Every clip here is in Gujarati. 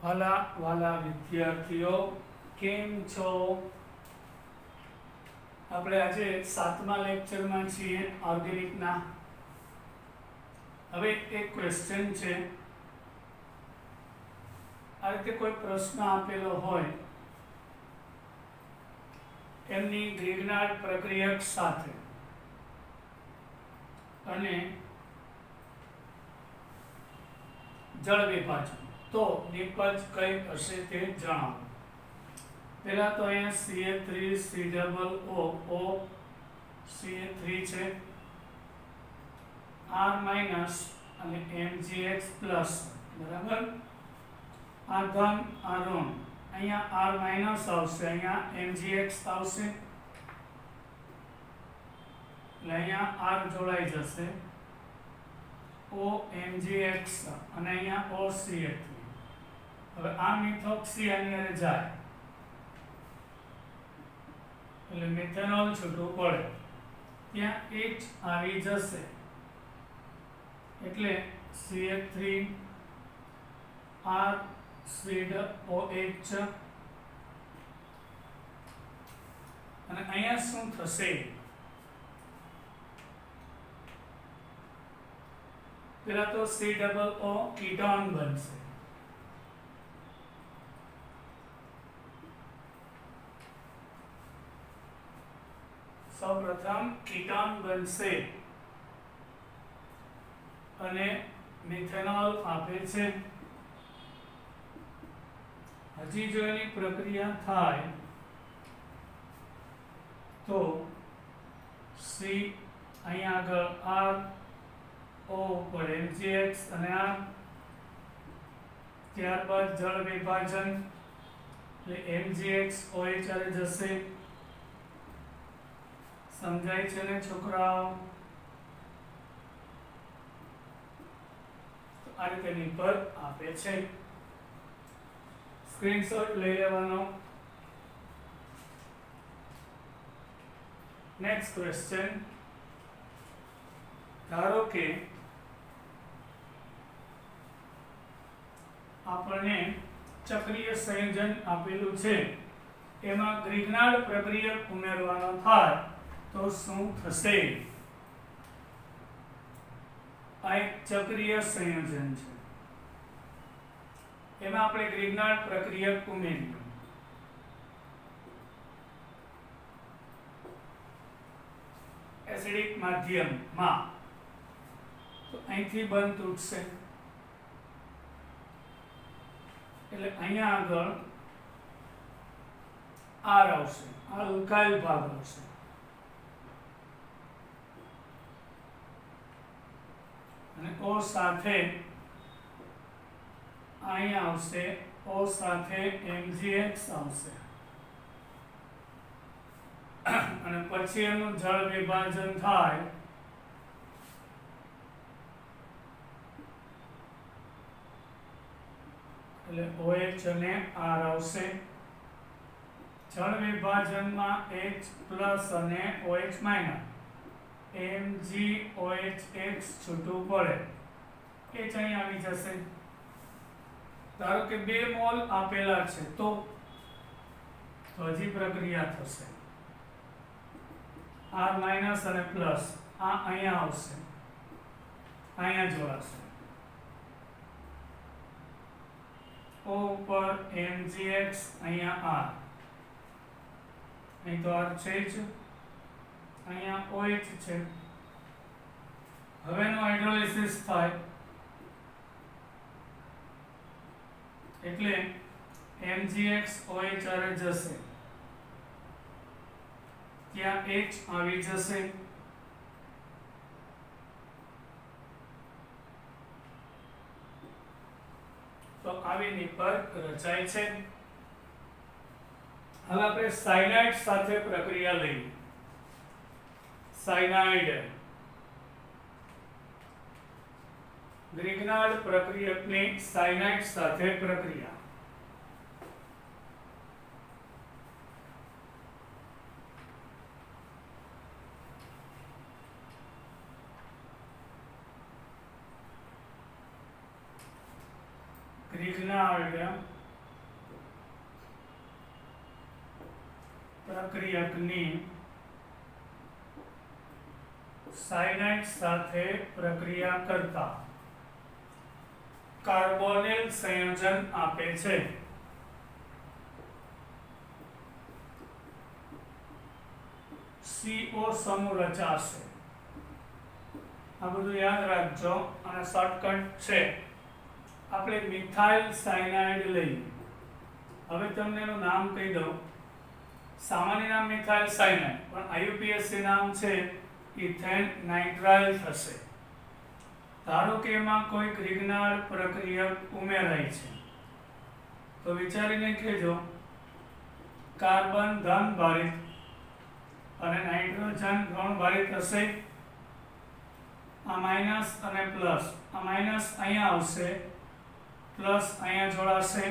વાલા વાલા વિદ્યાર્થીઓ, કેમ છો? આપણે આજે 7મા લેક્ચરમાં છીએ ઓર્ગેનિકના. હવે એક ક્વેશ્ચન છે. આ રીતે કોઈ પ્રશ્ન આપેલો હોય, એમની ગ્રીગનાર્ડ પ્રક્રિયક સાથે અને જળ વિભાજન, તો નિપજ કઈ હશે તે જણાવો. પહેલા તો અહીંયા CH3COO CH3 છે, R માઇનસ અને MgX પ્લસ, બરાબર. આ ધન આ ઋણ, અહીંયા R માઇનસ આવશે, અહીંયા MgX આવશે, એટલે અહીંયા R જોડાઈ જશે, OMgX અને અહીંયા OCH3. હવે આ મિથોક્સી આની અંદર જાય એટલે મિથેનોલ છૂટું પડે, ત્યાં H આવી જશે એટલે CH3 R OH, અને અહીંયા શું થશે? પેલા તો COO કીટોન બનશે, સૌપ્રથમ કીટોન બનશે અને મિથેનોલ આપે છે. હજી જો એની પ્રક્રિયા થાય તો C અહીંયા આગળ R O ઉપર MgX અને આ ત્યારબાદ જળ વિભાજન એટલે MgX OH આવી જશે. સમજાય છે ને છોકરાઓ? આ રીતે નિપજ આપે છે. સ્ક્રીનશોટ લઈ લેવાનો. Next question. ધારો કે આપણને ચક્રીય સંયોજન આપેલું છે, એમાં ગ્રીગનાર્ડ પ્રક્રિયક ઉમેરવાનો થાય તો શું થશે? આ એક ચક્રીય સંયોજન છે, એમાં આપણે ગ્રીગનાર્ડ પ્રક્રિયક ઉમેરીએ. એસિડિક માધ્યમમાં તો અહીંથી બંધ તૂટશે એટલે અહીંયા આગળ R આવશે, આ અલ્કાઇલ ભાગ આવશે, અને O સાથે અહીંયા આવશે, O સાથે MgX આવશે, અને પછી એનું જળ વિભાજન થાય એટલે OH અને R આવશે. જળ વિભાજનમાં H પ્લસ અને OH માઇનસ, MgOHX છૂટું પડે, H અહીં આવી જશે. ધારો કે 2 મોલ આપેલા છે તો હજી પ્રક્રિયા થશે. R માઇનસ અને પ્લસ આ અહીંયા આવશે, અહીંયા જોડાશે, O ઉપર MgX, અહીંયા R, અહીં તો R છે જ, અહીંયા OH છે. હવે નો હાઇડ્રોલિસિસ થાય એટલે MgX OH આરે જશે, ત્યાં H આવી જશે, તો આવી નિપજ રચાય છે. હવે આપણે સાયનાઇડ સાથે પ્રક્રિયા લઈએ. સાયનાઇડ ગ્રીગનાર્ડ પ્રક્રિયકની સાયનાઇડ સાથે પ્રક્રિયા. ગ્રીગનાર્ડ પ્રક્રિયકની સાયનાઇડ સાથે પ્રક્રિયા કરતા કાર્બોનિલ સંયોજન આપે છે. CO સમૂહ રચાશે. આ બધું યાદ રાખજો અને શોર્ટકટ છે. આપણે મિથાઇલ સાયનાઇડ લઈએ. હવે તમને એનું નામ કહી દઉં. સામાન્ય નામ મિથાઇલ સાયનાઇડ, પણ IUPAC નામ છે ઇથેન નાઇટ્રાઇલ થશે. ધારો કે એમાં કોઈ ગ્રિગ્નાર્ડ પ્રક્રિયક ઉમેરાય છે, તો વિચારીને કહેજો કાર્બન ધન ભારિત અને નાઇટ્રોજન ઋણ ભારિત હશે. આ માઇનસ અને પ્લસ, આ માઇનસ અહીંયા આવશે, પ્લસ અહીંયા જોડાશે.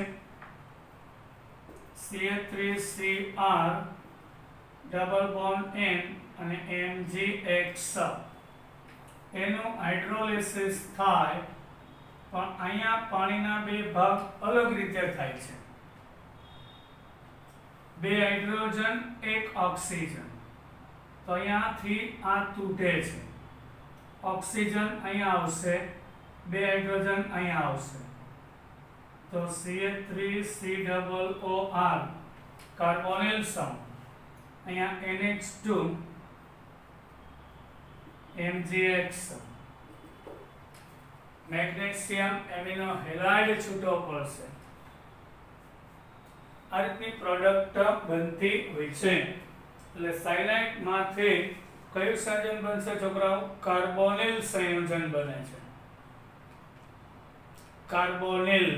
CH3Cr ડબલ બોન્ડ N અને MgX એનું હાઇડ્રોલિસિસ થાય, પણ અહીંયા પાણીના બે ભાગ અલગ રીતે થાય છે. 2 હાઇડ્રોજન 1 ઓક્સિજન, તો અહીંયાથી આ તૂટે છે. ઓક્સિજન અહીંયા આવશે, 2 હાઇડ્રોજન અહીંયા આવશે, તો CH3COOR કાર્બોનિલ સમૂહ, અહીંયા NH2 MgX, magnesium amino halide છૂટો પડશે. આ રીતની પ્રોડક્ટ બનતી હોય છે. એટલે સાયનાઇડ માંથી કયું સંયોજન બનશે છોકરાઓ? કાર્બોનિલ સંયોજન બને છે. કાર્બોનિલ.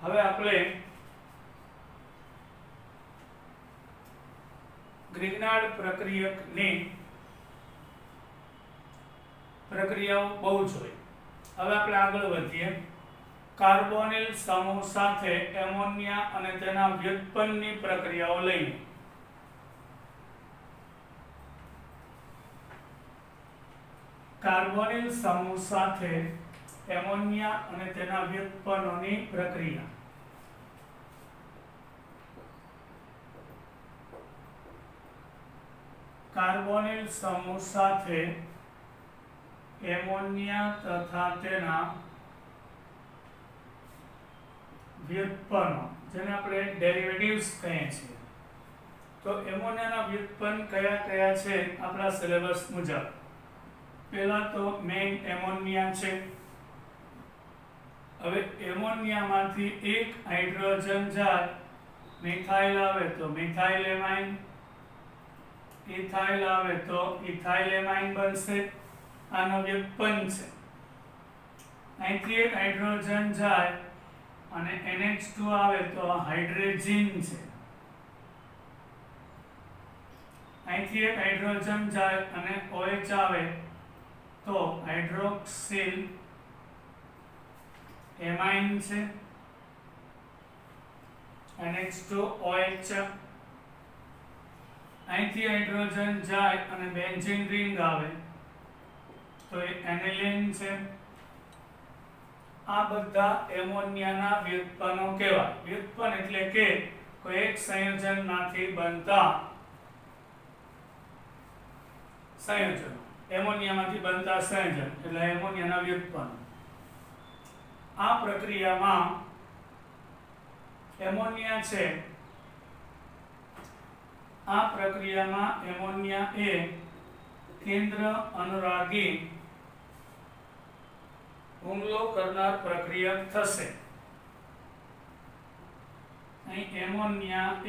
હવે આપણે ગ્રિગ્નાર્ડ પ્રક્રિયકની પ્રક્રિયાઓ બહુ જોઈ. હવે આપણે આગળ વધીએ. કાર્બોનિલ સમૂહ સાથે એમોનિયા અને તેના વ્યુત્પન્નની પ્રક્રિયાઓ લઈએ. કાર્બોનિલ સમૂહ સાથે એમોનિયા અને તેના વ્યુત્પન્નોની પ્રક્રિયા. કાર્બોનિલ સમૂહ સાથે એમોનિયા તથા તેના વ્યુત્પન્નો, જેને આપણે ડેરિવેટિવ્સ કહીએ છીએ. તો એમોનિયાના વ્યુત્પન્ન કયા કયા છે આપણા સિલેબસ મુજબ? પહેલા તો મેઇન એમોનિયા છે. હવે એમોનિયામાંથી એક હાઇડ્રોજન જાય, મિથાઇલ આવે તો મિથાઇલ એમાઇન, ઇથાઇલ આવે તો ઇથાઇલ એમાઇન બનશે. આનો વ્યુત્પન્ન છે. અહીંથી એક હાઇડ્રોજન જાય અને NH2 આવે તો હાઇડ્રોજન છે. અહીંથી એક હાઇડ્રોજન જાય અને OH આવે તો હાઇડ્રોક્સિલ એમાઇન છે. NH2OH. અહીંથી હાઇડ્રોજન જાય અને બેન્ઝીન રિંગ આવે તો એ એનિલિન છે. આ બધા એમોનિયાના વ્યુત્પન્નો કહેવાય. વ્યુત્પન્ન એટલે કે કોઈ એક સંયોજનમાંથી બનતા સંયોજનો. એમોનિયામાંથી બનતા સંયોજન એટલે એમોનિયાના વ્યુત્પન્ન. આ પ્રક્રિયામાં એમોનિયા છે, આ પ્રક્રિયામાં એમોનિયા એ કેન્દ્ર અનુરાગી હુમલો કરનાર પ્રક્રિયક થશે. અહીં એમોનિયા એ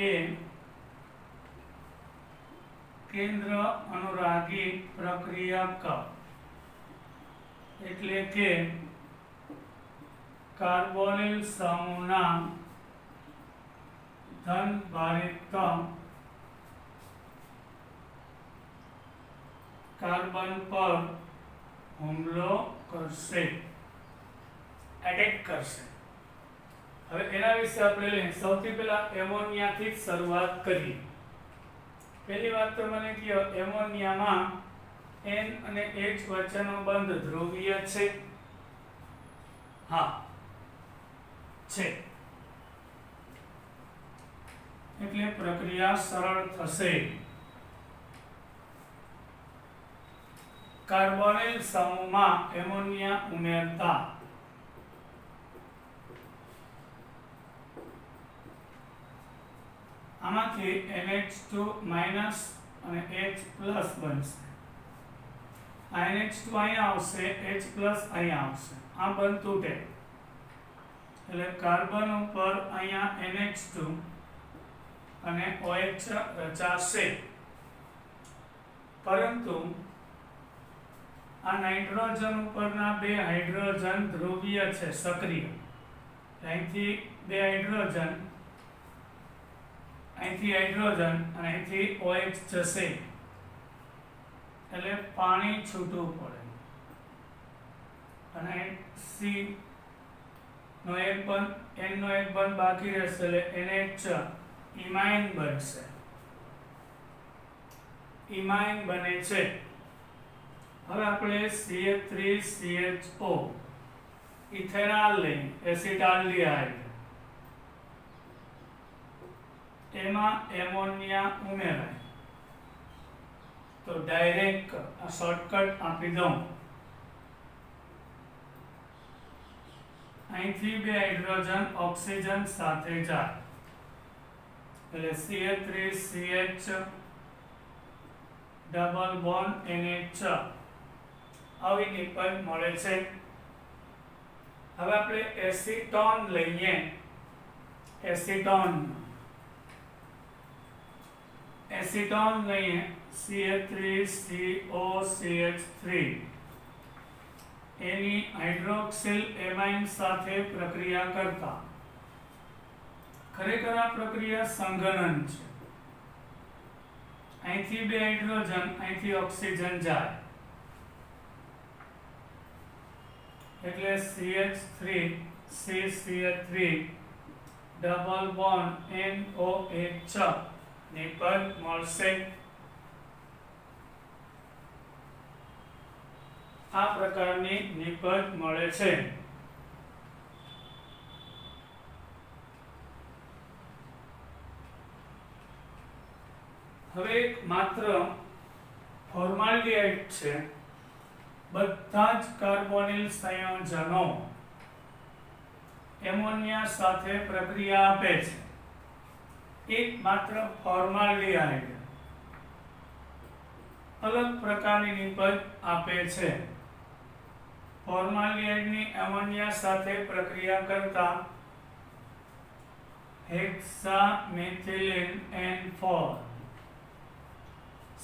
કેન્દ્ર અનુરાગી પ્રક્રિયક એટલે કે કાર્બોનિલ સમૂહના ધન ભારિત કાર્બન પર હુમલો કરશે, એટેક કરશે. હવે એના વિશે આપણે લઈએ. સૌથી પહેલા એમોનિયાથી શરૂઆત કરીએ. પહેલી વાત તો મને કહો, એમોનિયામાં N અને H વચ્ચેનો બંધ ધ્રુવીય છે? હા છે. એટલે પ્રક્રિયા સરળ થશે. કાર્બોનિલ સમૂહમાં એમોનિયા ઉમેરતા આમાંથી NH2 માઈનસ અને H પ્લસ બનશે. આ NH2 અહીંયા આવશે, H પ્લસ અહીંયા આવશે. આ બંધ તૂટે એટલે કાર્બન ઉપર અહીંયા NH2 અને OH રચાશે. પરંતુ આ નાઇટ્રોજન ઉપરના બે હાઇડ્રોજન ધ્રુવીય છે, સક્રિય. અહીંથી બે હાઇડ્રોજન, અહીંથી હાઇડ્રોજન અને અહીંથી OH જશે એટલે પાણી છૂટવું પડે અને C નો એક બંધ, N નો એક બંધ બાકી રહેશે એટલે NH ઇમાઇન બનશે. ઇમાઇન બને છે. હવે આપણે CH3CHO ઇથેનોલ લઈએ, એસિટાલ્ડિહાઇડ. એમાં એમોનિયા ઉમેરાય તો ડાયરેક્ટ આ શોર્ટકટ આપી દઉં. અહીંથી બે હાઇડ્રોજન ઓક્સિજન સાથે જાય એટલે CH3CH ડબલ બોન્ડ NH આવી નિપજ મળે છે. હવે આપણે એસિટોન લઈએ. એસિટોન લઈએ CH3COCH3 એની હાઇડ્રોક્સિલ એમાઇન સાથે પ્રક્રિયા કરતા ખરેખર આ પ્રક્રિયા સંઘનન છે. અહીંથી બે હાઇડ્રોજન, અહીંથી ઓક્સિજન જાય એટલે CH3CCH3 ડબલ બોન્ડ NOH નિપજ મળશે. આ પ્રકારની નિપજ મળે છે. હવે એક માત્ર ફોર્માલ્ડિહાઇડ છે. બધા જ કાર્બોનિલ સંયોજનો એમોનિયા સાથે પ્રક્રિયા આપે છે. એક માત્ર ફોર્માલ્ડિહાઇડ અલગ પ્રકારની નિપજ આપે છે. ફોર્માલ્ડિહાઇડની એમોનિયા સાથે પ્રક્રિયા કરતા હેક્સામેથિલિન N4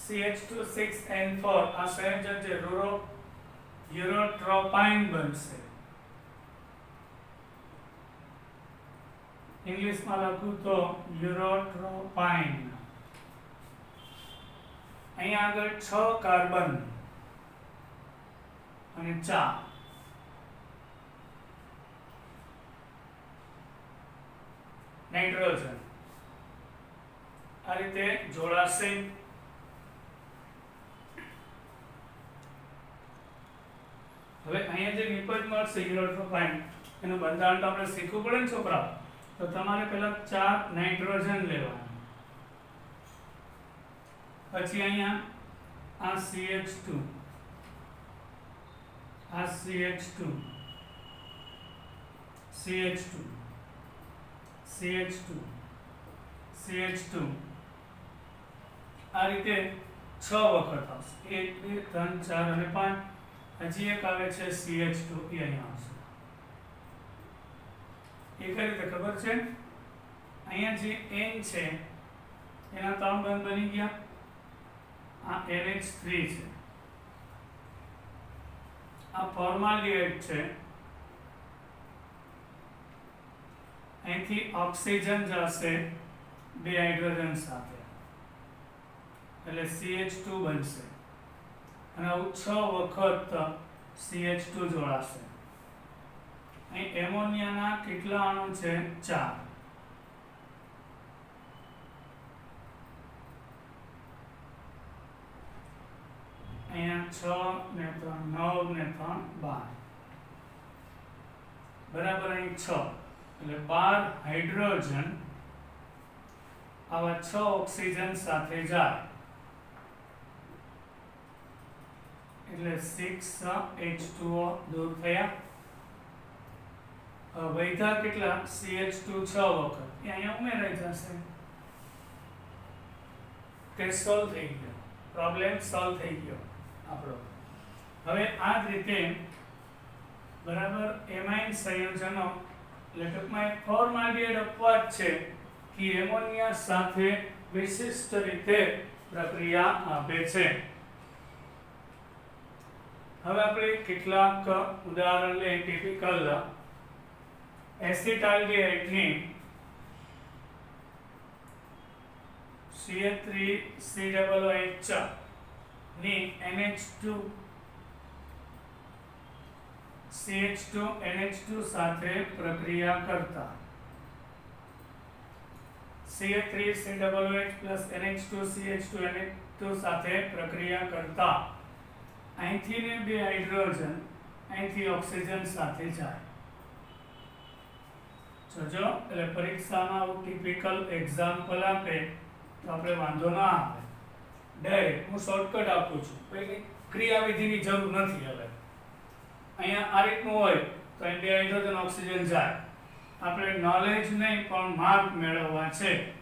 CH2 6N4 આ સંયોજન જે યુરોટ્રોપાઇન બનશે. ઇંગ્લિશમાં લખું તો યુરોટ્રોપાઇન. અહીંયા આગળ 6 કાર્બન અને 4 નાઇટ્રોજન આ રીતે જોડાશે. હવે અહીંયા જે નિપજ મળશે યુરોટ્રોપાઇન એનું બંધારણ તો આપણે શીખવું પડે ને છોકરાઓ. તો તમારે પહેલા 4 નાઇટ્રોજન લેવાના, પછી અહીંયા આ CH2, આ CH2, CH2, CH2, CH2 આ રીતે 6 વખત આવશે. 1 2 3 4 અને 5. હજી એક આવે છે CH2 એ અહીંયા આવશે. એ કઈ રીતે ખબર છે? અહીંયા જે N છે એના 3 બંધ બની ગયા. આ NH3 છે, આ ફોર્માલ્ડિહાઇડ છે. અહીંથી ઓક્સિજન જશે બે હાઇડ્રોજન સાથે એટલે CH2 બનશે અને આવું 6 વખત CH2 જોડાશે. અહીં એમોનિયાના કેટલા અણુ છે? 4. અહીંયા 6 ને 3 9 ને 3 12 બરાબર. અહીં 6 એટલે 12 હાઇડ્રોજન આવા 6 ઓક્સિજન સાથે જાય એટલે 6H2O દૂર થયા. વૈધા કેટલા CH2 6 વખત એ અહીંયા ઉમેરાઈ જશે. કે સોલ્વ થઈ ગયો, પ્રોબ્લેમ સોલ્વ થઈ ગયો આપણો. હવે આ જ રીતે બરાબર એમાઇન સંયોજનો એટલે ટૂંકમાં એક ફોર્માલિટી અપવાદ છે કે એમોનિયા સાથે વિશિષ્ટ રીતે પ્રક્રિયા આપે છે. હવે આપણે કેટલાક ઉદાહરણ લઈએ. ટિપિકલ એસિટાલ્ડિહાઇડની CH3COOH ની NH2 CH2NH2 સાથે પ્રક્રિયા કરતા CH3COOH plus NH2 CH2NH2 સાથે પ્રક્રિયા કરતા અહીંથી ને બે હાઇડ્રોજન અહીંથી ઓક્સિજન સાથે જાય. જો એટલે પરીક્ષામાં આવું ટિપિકલ એક્ઝામ્પલ આપે તો આપણે વાંધો ના આવે. ડાયરેક્ટ હું શોર્ટકટ આપું છું, કોઈ ક્રિયાવિધિની જરૂર નથી. હવે અહીંયા આ રીતનું હોય તો અહીં બે હાઇડ્રોજન ઓક્સિજન જાય. આપણે નોલેજ નહીં પણ માર્ક મેળવવા છે.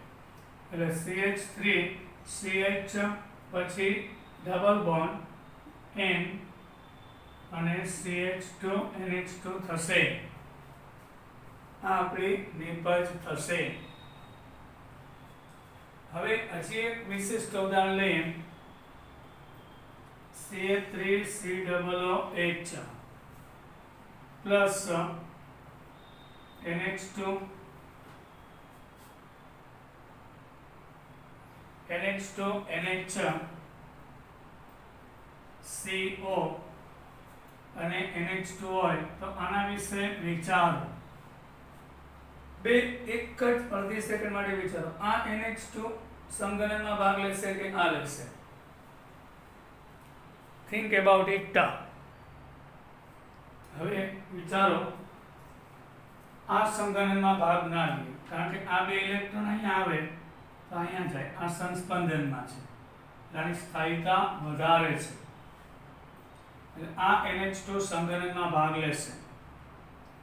એટલે CH3 CH પછી ડબલ બોન્ડ N અને CH2 NH2 થશે. આ આપણી નિપજ થશે. હવે હજી એક વિશિષ્ટ ઉદાહરણ લઈએ. CH3COOH plus NH2 NH CO અને NH2 હોય તો આના વિશે વિચારો. બે એક જ અડધી સેકન્ડ માટે વિચારો. આ NH2 સંગલનમાં ભાગ લેશે કે આ લેશે? Think about it. હવે વિચારો, આ સંગલનમાં ભાગ ના લે કારણ કે આ બે ઇલેક્ટ્રોન અહીંયા આવે તો અહીંયા જાય. આ સંસ્પંદનમાં છે, આની સ્થાયીતા વધારે છે. એટલે આ NH2 સંગલનમાં ભાગ લેશે.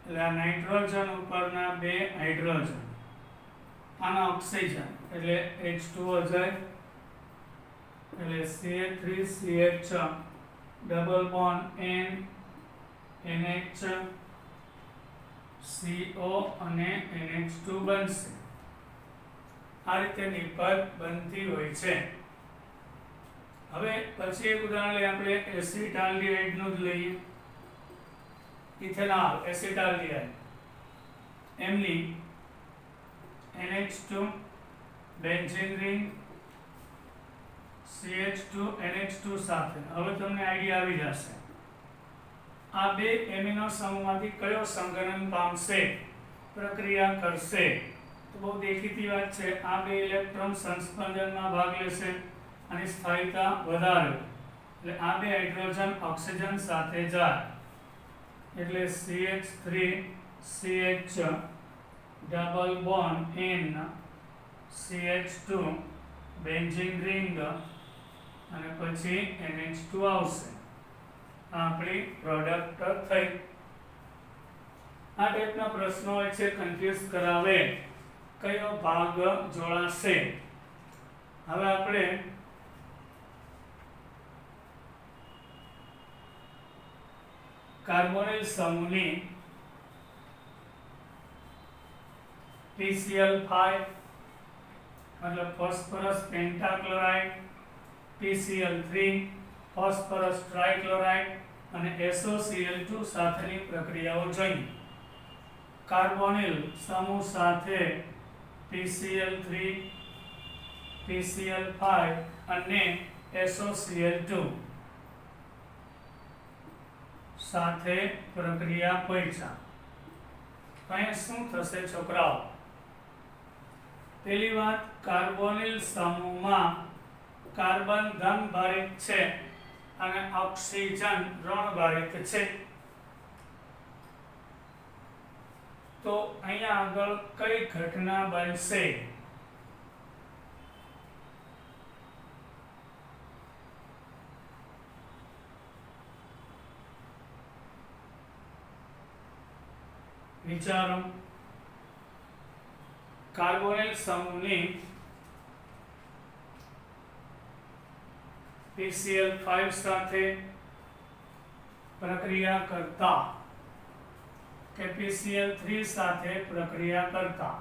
એટલે આ નાઇટ્રોજન ઉપરના બે હાઇડ્રોજન, આના ઓક્સિજન એટલે H2O જાય. એટલે CH3CH double bond N NH CO અને NH2 બનશે. આ રીતે નિપજ બનતી હોય છે. હવે પછી એક ઉદાહરણ લઈએ આપણે એસિટાલ્ડિહાઇડ નું જ લઈએ. ઇથેનોલ એસિટાલ્ડિહાઇડ એમની NH2 benzene ring CH2 NH2 સાથે. હવે તમને આઈડિયા આવી જશે આ બે એમિનો સમૂહમાંથી કયો સંગઠન પામશે, પ્રક્રિયા કરશે. તો બહુ દેખીતી વાત છે. આ બે ઇલેક્ટ્રોન સંસ્પંદનમાં ભાગ લેશે અને સ્થાયીતા વધારે. એટલે આ બે હાઇડ્રોજન ઓક્સિજન સાથે જાય. એટલે CH3CH double bond N CH2 benzene ring અને પછી NH2 આવશે. આ આપણી પ્રોડક્ટ થઈ. આ ટાઈપના પ્રશ્નો હોય છે, કન્ફ્યુઝ કરાવે કયો ભાગ જોડાશે. હવે આપણે કાર્બોનિલ સમૂહની PCl5 मतलब ફોસ્ફરસ પેન્ટાક્લોરાઇડ, PCl3 ફોસ્ફરસ ટ્રાઇક્લોરાઇડ અને SOCl2 સાથેની પ્રક્રિયાઓ જોઈએ. કાર્બોનિલ સમૂહ સાથે PCl3 PCl5 અને SOCl2 સાથે પ્રક્રિયા પૈસા. અહીંયા શું થશે છોકરાઓ? પહેલી વાત, કાર્બોનિલ સમૂહમાં કાર્બન ધન ભારિત છે અને ઓક્સિજન ઋણ ભારિત છે. તો અહીંયા આગળ કઈ ઘટના બનશે? વિચારો કાર્બોનિલ સમૂહની PCl5 સાથે પ્રક્રિયા કરતા કે PCl3 સાથે પ્રક્રિયા કરતા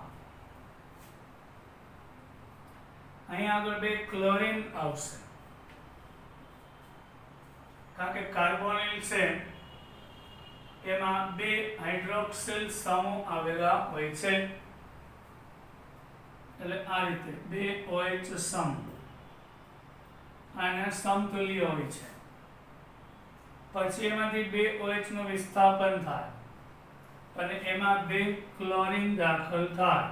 અહીં આગળ બે ક્લોરીન આવશે કારણ કે કાર્બોનિલ છે એમાં બે હાઇડ્રોક્સિલ સમૂહ આવેલા હોય છે એટલે આ રીતે બે OH સમૂહ અને સમતુલ્ય હોય છે પછી એમાંથી બે OH નું વિસ્થાપન થાય અને એમાં બે ક્લોરીન દાખલ થાય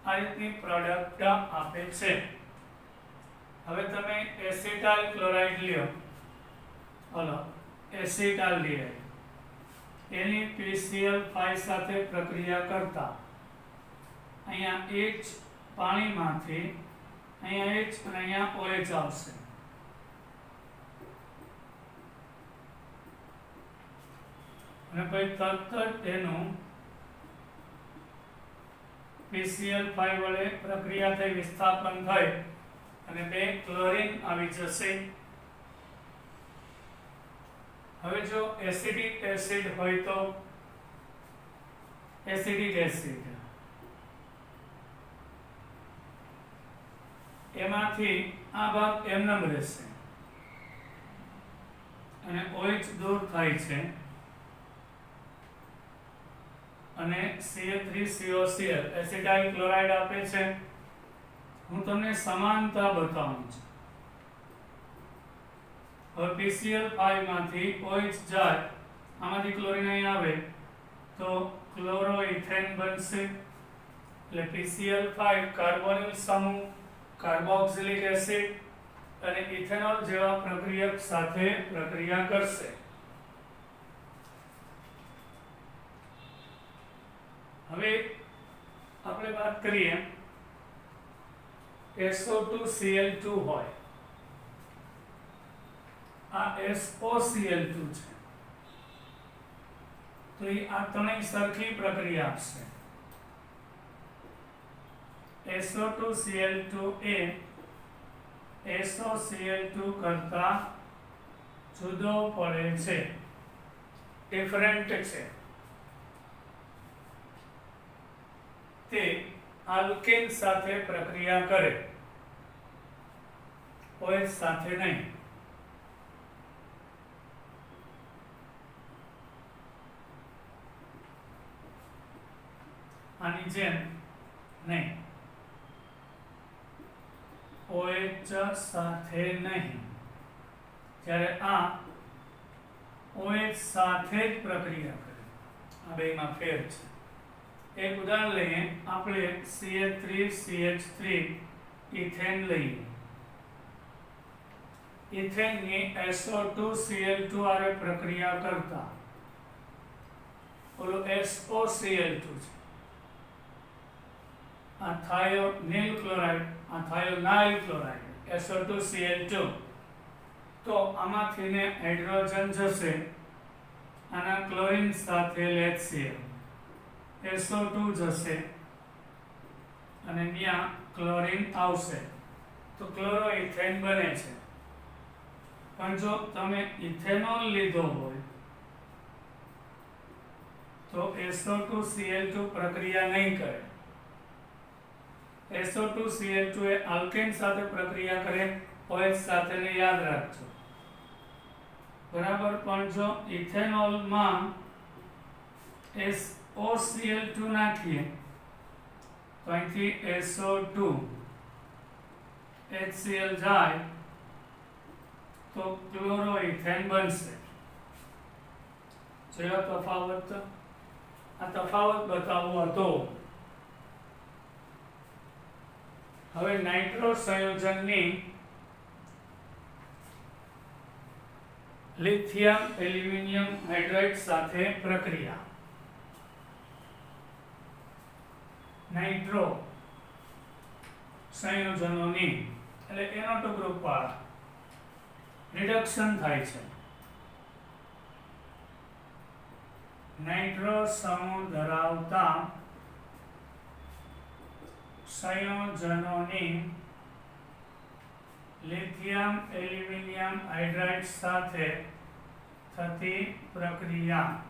આ રીતની પ્રોડક્ટ આપે છે હવે તમે એસિટાઇલ ક્લોરાઇડ લ્યો હલો એસિટાલ્ડિહાઇડ એની PCl5 સાથે પ્રક્રિયા કરતા અહીંયા H પાણીમાંથી અહીંયા H અને અહીંયા OH આવશે અને પછી તરત જ એનું PCl5 વડે પ્રક્રિયા થઈ વિસ્થાપન થઈ અને બે ક્લોરીન આવી જશે હવે જો એસિડિક એસિડ હોય તો એસિડિક એસિડ એમાંથી આ ભાગ એમનેમ રહેશે અને OH દૂર થાય છે અને Ca3COCl એસિટાઇલ ક્લોરાઇડ આપે છે હું તમને સમાનતા બતાવું છું હવે PCl5 માંથી OH જાય આમાંથી ક્લોરીન અહીં આવે તો ક્લોરોઇથેન બનશે એટલે PCl5 કાર્બોનિલ સમૂહ કાર્બોક્સિલિક એસિડ અને ઇથેનોલ જેવા પ્રક્રિયક સાથે પ્રક્રિયા કરશે હવે આપણે વાત કરીએ SO2Cl2 હોય આ SOCl2 છે તો એ આ ત્રણેય સરખી પ્રક્રિયા આપશે SO2Cl2 એ SOCl2 કરતા જુદો પડે છે ડિફરન્ટ છે તે આલ્કેન સાથે પ્રક્રિયા કરે OH સાથે નહીં આની જેમ નહીં OH સાથે નહીં જ્યારે આ OH સાથે જ પ્રક્રિયા કરે આ બેમાં ફેર છે એક ઉદાહરણ લઈએ આપણે CH3CH3 ઇથેન લઈએ ઇથેનની SO2Cl2 આરે પ્રક્રિયા કરતા ઓલો SOCl2 છે આ થાયોનિલ ક્લોરાઇડ આ થાયોનાઇલ ક્લોરાઇડ SO2Cl2 તો આમાંથી ને હાઇડ્રોજન જશે આના ક્લોરીન સાથે HCl SO2 જશે અને ત્યાં ક્લોરીન આવશે તો ક્લોરોઇથેન બને છે પણ જો તમે ઇથેનોલ લીધો હોય તો SO2Cl2 પ્રક્રિયા નહીં કરે SO2Cl2 એ આલ્કેન સાથે પ્રક્રિયા કરે OH સાથે ને યાદ રાખજો બરાબર પણ જો ઇથેનોલમાં OCl2 નાખીએ તો અહીંથી SO2 HCl જાય તો ક્લોરોઇથેન બનશે જેવો તફાવત આ તફાવત બતાવવો હતો હવે નાઇટ્રો સંયોજનની લિથિયમ એલ્યુમિનિયમ હાઇડ્રાઇડ સાથે પ્રક્રિયા નાઇટ્રો સંયોજનોની એટલે એનો ટુકડો પાડ રિડક્શન થાય છે નાઇટ્રો સમૂહ ધરાવતા સંયોજનોની લિથિયમ એલ્યુમિનિયમ હાઇડ્રાઇડ સાથે થતી પ્રક્રિયા.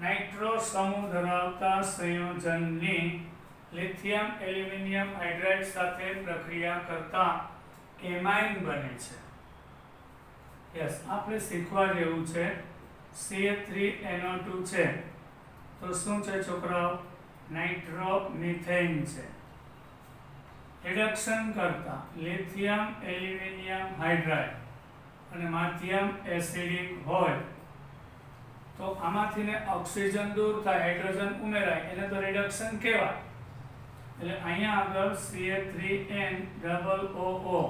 નાઇટ્રો સમૂહ ધરાવતા સંયોજનની લિથિયમ એલ્યુમિનિયમ હાઇડ્રાઇડ સાથે પ્રક્રિયા કરતા એમાઇન બને છે. યસ, આપણે શીખવા જેવું છે. CH3NO2 છે તો શું છે છોકરાઓ? નાઇટ્રોમિથેન છે. રિડક્શન કરતા લિથિયમ એલ્યુમિનિયમ હાઇડ્રાઇડ અને માધ્યમ એસિડિક હોય તો આમાંથી ને ઓક્સિજન દૂર થાય, હાઇડ્રોજન ઉમેરાય, એને તો રિડક્શન કહેવાય. એટલે અહીંયા આગળ CH3NOO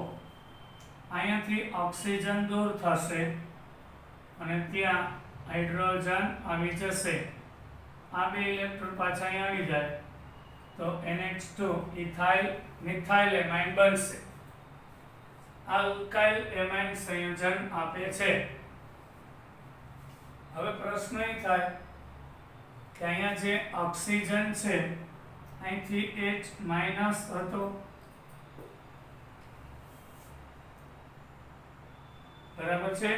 અહીંયાથી ઓક્સિજન દૂર થશે અને ત્યાં હાઇડ્રોજન આવી જશે. આ બે ઇલેક્ટ્રોન પાછા અહીંયા આવી જાય તો NH2 ઇથાઇલ મિથાઇલ એમાઇન બનશે. આલ્કાઇલ એમાઇન સંયોજન આપે છે. હવે પ્રશ્ન એ થાય કે અહીંયા જે ઓક્સિજન છે અહીંથી H માઇનસ હતો, બરાબર છે?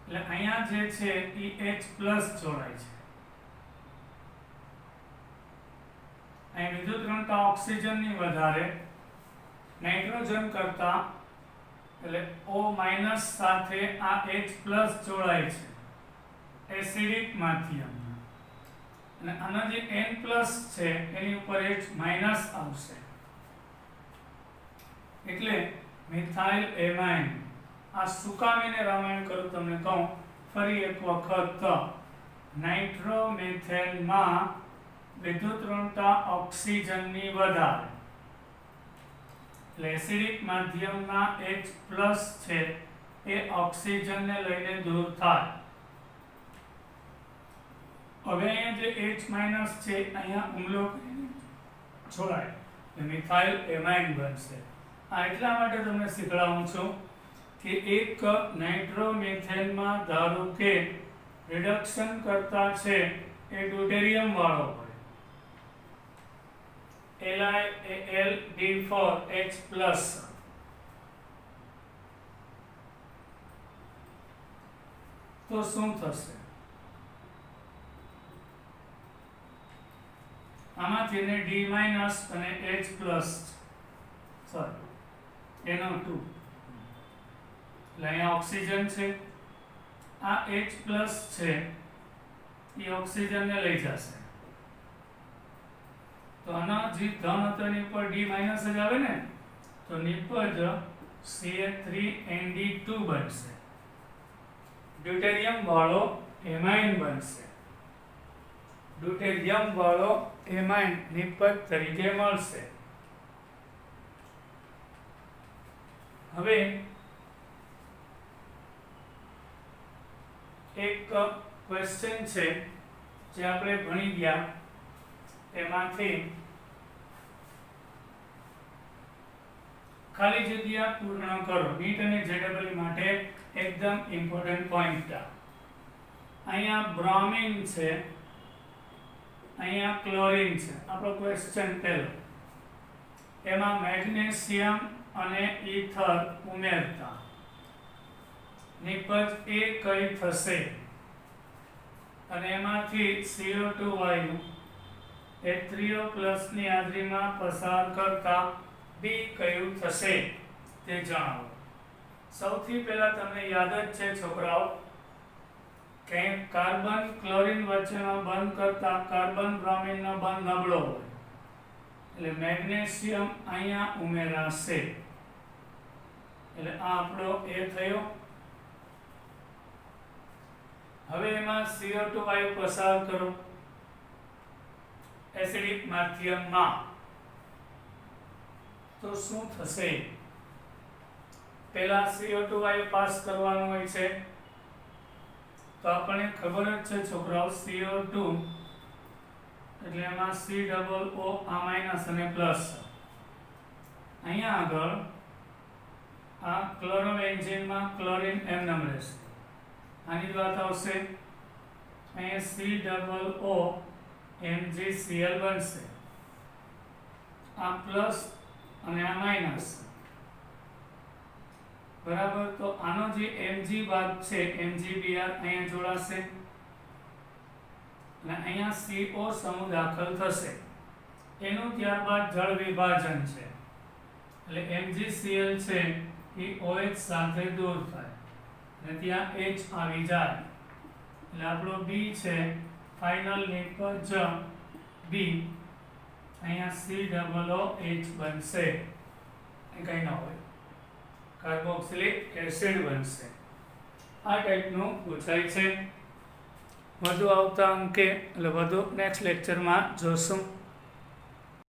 એટલે અહીંયા જે છે એ H પ્લસ જોડાય છે. અહીં વિદ્યુત ઋણતા ઓક્સિજનની વધારે, નાઇટ્રોજન કરતા, એટલે O માઇનસ સાથે આ H પ્લસ જોડાય છે એસિડિક માધ્યમ. અને આનો જે N પ્લસ છે એની ઉપર H માઇનસ આવશે. એટલે મિથાઇલ એમાઇન. આ સુકામીને રામાયણ કરું તમને કહું ફરી એક વખત. નાઇટ્રોમિથેનમાં વિદ્યુત ઋણતા ઓક્સિજનની વધારે, એટલે એસિડિક માધ્યમના H પ્લસ છે એ ઓક્સિજનને લઈને દૂર થાય. હવે અહીંયા જે H માઇનસ છે અહીંયા હુમલો છોડાય એટલે મિથાઇલ એમાઇન બનશે. આ એટલા માટે તમને શીખવાડું છું કે એક નાઇટ્રોમિથેનમાં ધારો કે રિડક્શન કરતા છે એ ડ્યુટેરિયમ વાળો હોય, LiAlD4H પ્લસ, તો શું થશે? આમાંથી ને D માઇનસ અને H પ્લસ, સોરી NO2, એટલે અહીંયા ઓક્સિજન છે, આ H પ્લસ છે એ ઓક્સિજનને લઈ જશે. તો આના જે ધન હતો એની ઉપર D માઇનસ જ આવે ને, તો નિપજ CH3ND2 બનશે, ડ્યુટેરિયમ વાળો એમાઇન બનશે. ડ્યુટેરિયમ વાળો એમાઇન નિપજ તરીકે મળશે. હવે એક ક્વેશ્ચન છે જે આપણે ભણી ગયા એમાંથી ખાલી જગ્યા પૂર્ણ કરો. નીટ અને JEE માટે એકદમ ઇમ્પોર્ટન્ટ પોઈન્ટ. અહીંયા બ્રોમિન છે, અહીંયા ક્લોરીન છે. આપણો ક્વેશ્ચન પહેલો, એમાં મેગ્નેશિયમ અને ઈથર ઉમેરતા નિપજ એ કઈ થશે? અને એમાંથી CO2 વાયુ H3O+ ની હાજરીમાં પસાર કરતા B કયું થશે તે જણાવો. સૌથી પહેલા તમને યાદ જ છે છોકરાઓ કે કાર્બન ક્લોરીન વચ્ચેનો બંધ કરતા કાર્બન બ્રોમિનનો બંધ નબળો હોય, એટલે મેગ્નેશિયમ અહીંયા ઉમેરાશે. એટલે આ આપણો A થયો. હવે એમાં CO2 વાયુ પસાર કરો એસિડિક માધ્યમમાં, તો શું થશે? પહેલા CO2 વાયુ પાસ કરવાનો હોય છે, તો આપણને ખબર જ છે છોકરાઓ CO2 એટલે એમાં COO આ માઇનસ અને પ્લસ. અહીંયા આગળ આ ક્લોરો એન્જિનમાં ક્લોરીન એમ નામ રહેશે, આની જ વાત આવશે. અહીંયા COO MgCl બનશે. આ પ્લસ અને આ માઇનસ, બરાબર. તો આનો જે Mg ભાગ છે MgBr અહીંયા જોડાશે અને અહીંયા CO સમૂહ દાખલ થશે. એનું ત્યારબાદ જળ વિભાજન છે એટલે MgCl છે એ OH સાથે દૂર થાય અને ત્યાં H આવી જાય એટલે આપણો B છે ફાઇનલ નિપજ B. અહીંયા COOH બનશે, કંઈ ના હોય, કાર્બોક્સિલિક એસિડ બનશે. આ ટાઈપનું પૂછાય છે. વધુ આવતા અંકે એટલે વધુ નેક્સ્ટ લેક્ચરમાં જોશું.